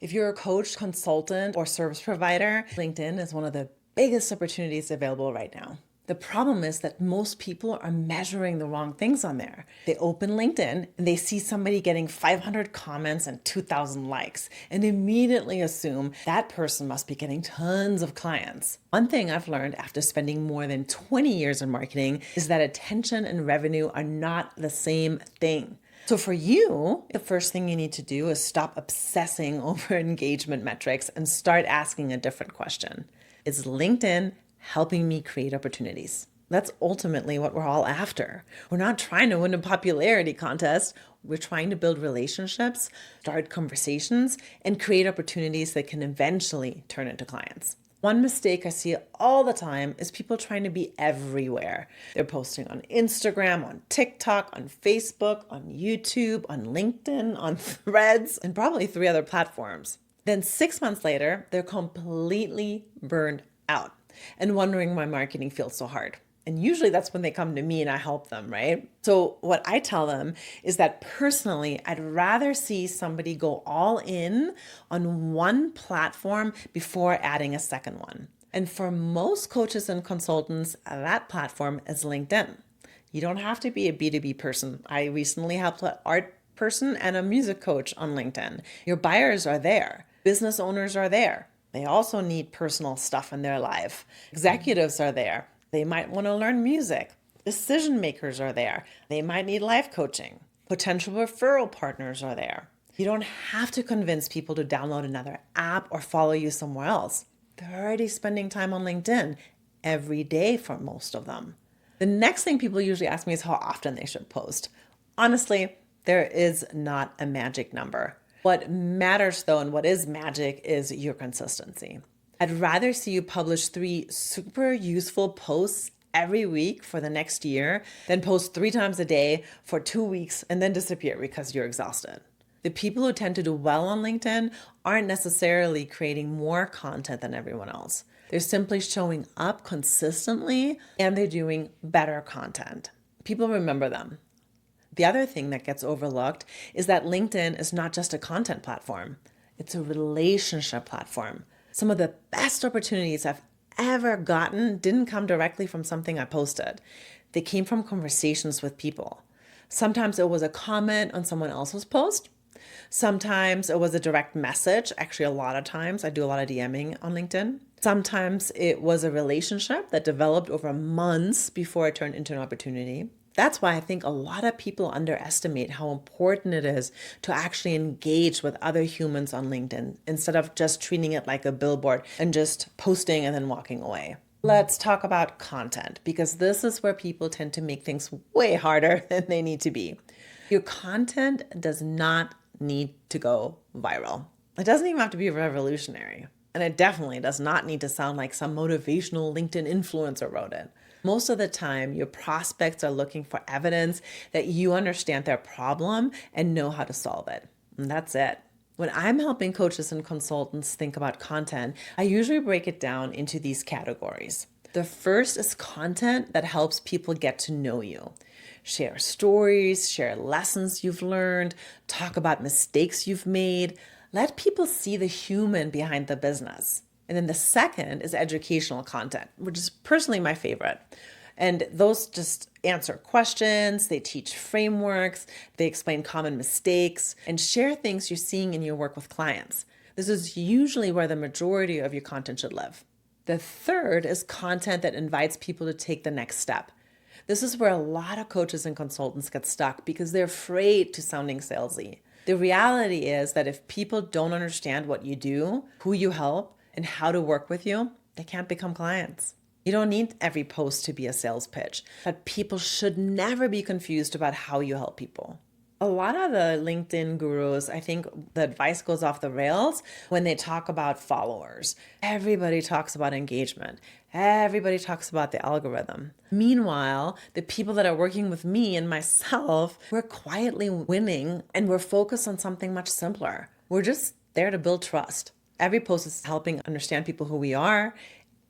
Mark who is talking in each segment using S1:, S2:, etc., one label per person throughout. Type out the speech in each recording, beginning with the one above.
S1: If you're a coach, consultant, or service provider, LinkedIn is one of the biggest opportunities available right now. The problem is that most people are measuring the wrong things on there. They open LinkedIn and they see somebody getting 500 comments and 2,000 likes and immediately assume that person must be getting tons of clients. One thing I've learned after spending more than 20 years in marketing is that attention and revenue are not the same thing. So for you, the first thing you need to do is stop obsessing over engagement metrics and start asking a different question. Is LinkedIn helping me create opportunities? That's ultimately what we're all after. We're not trying to win a popularity contest. We're trying to build relationships, start conversations, and create opportunities that can eventually turn into clients. One mistake I see all the time is people trying to be everywhere. They're posting on Instagram, on TikTok, on Facebook, on YouTube, on LinkedIn, on Threads, and probably 3 other platforms. Then 6 months later, they're completely burned out and wondering why marketing feels so hard. And usually that's when they come to me and I help them, right? So what I tell them is that personally, I'd rather see somebody go all in on one platform before adding a second one. And for most coaches and consultants, that platform is LinkedIn. You don't have to be a B2B person. I recently helped an art person and a music coach on LinkedIn. Your buyers are there. Business owners are there. They also need personal stuff in their life. Executives are there. They might want to learn music. Decision makers are there. They might need life coaching. Potential referral partners are there. You don't have to convince people to download another app or follow you somewhere else. They're already spending time on LinkedIn every day for most of them. The next thing people usually ask me is how often they should post. Honestly, there is not a magic number. What matters though, and what is magic, is your consistency. I'd rather see you publish 3 super useful posts every week for the next year than post 3 times a day for 2 weeks and then disappear because you're exhausted. The people who tend to do well on LinkedIn aren't necessarily creating more content than everyone else. They're simply showing up consistently and they're doing better content. People remember them. The other thing that gets overlooked is that LinkedIn is not just a content platform. It's a relationship platform. Some of the best opportunities I've ever gotten didn't come directly from something I posted. They came from conversations with people. Sometimes it was a comment on someone else's post. Sometimes it was a direct message. Actually, a lot of times I do a lot of DMing on LinkedIn. Sometimes it was a relationship that developed over months before it turned into an opportunity. That's why I think a lot of people underestimate how important it is to actually engage with other humans on LinkedIn instead of just treating it like a billboard and just posting and then walking away. Let's talk about content, because this is where people tend to make things way harder than they need to be. Your content does not need to go viral. It doesn't even have to be revolutionary. And it definitely does not need to sound like some motivational LinkedIn influencer wrote it. Most of the time, your prospects are looking for evidence that you understand their problem and know how to solve it. And that's it. When I'm helping coaches and consultants think about content, I usually break it down into these categories. The first is content that helps people get to know you. Share stories, share lessons you've learned, talk about mistakes you've made. Let people see the human behind the business. And then the second is educational content, which is personally my favorite. And those just answer questions, they teach frameworks, they explain common mistakes, and share things you're seeing in your work with clients. This is usually where the majority of your content should live. The third is content that invites people to take the next step. This is where a lot of coaches and consultants get stuck because they're afraid to sounding salesy. The reality is that if people don't understand what you do, who you help, and how to work with you, they can't become clients. You don't need every post to be a sales pitch, but people should never be confused about how you help people. A lot of the LinkedIn gurus, I think the advice goes off the rails when they talk about followers. Everybody talks about engagement. Everybody talks about the algorithm. Meanwhile, the people that are working with me and myself, we're quietly winning and we're focused on something much simpler. We're just there to build trust. Every post is helping understand people who we are.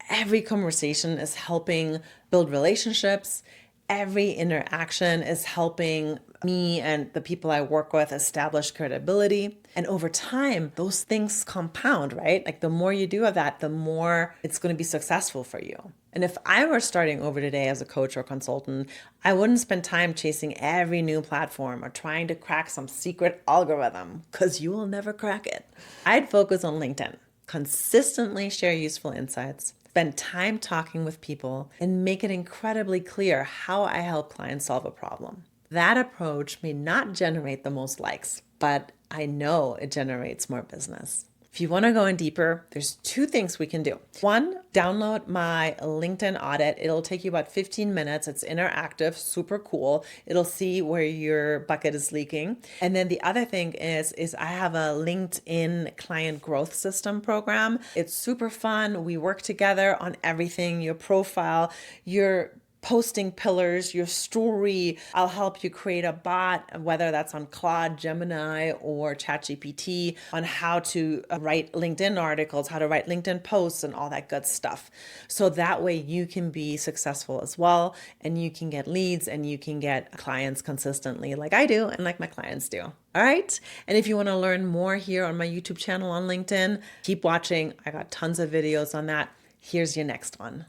S1: Every conversation is helping build relationships. Every interaction is helping me and the people I work with establish credibility. And over time, those things compound, right? Like the more you do of that, the more it's going to be successful for you. And if I were starting over today as a coach or consultant, I wouldn't spend time chasing every new platform or trying to crack some secret algorithm, because you will never crack it. I'd focus on LinkedIn, consistently share useful insights, spend time talking with people, and make it incredibly clear how I help clients solve a problem. That approach may not generate the most likes, but I know it generates more business. If you want to go in deeper, there's two things we can do. One, download my LinkedIn audit. It'll take you about 15 minutes. It's interactive, super cool. It'll see where your bucket is leaking. And then the other thing is I have a LinkedIn client growth system program. It's super fun. We work together on everything, your profile, your posting pillars, your story. I'll help you create a bot, whether that's on Claude, Gemini, or ChatGPT, on how to write LinkedIn articles, how to write LinkedIn posts, and all that good stuff. So that way you can be successful as well, and you can get leads and you can get clients consistently like I do and like my clients do. All right. And if you want to learn more here on my YouTube channel on LinkedIn, keep watching. I got tons of videos on that. Here's your next one.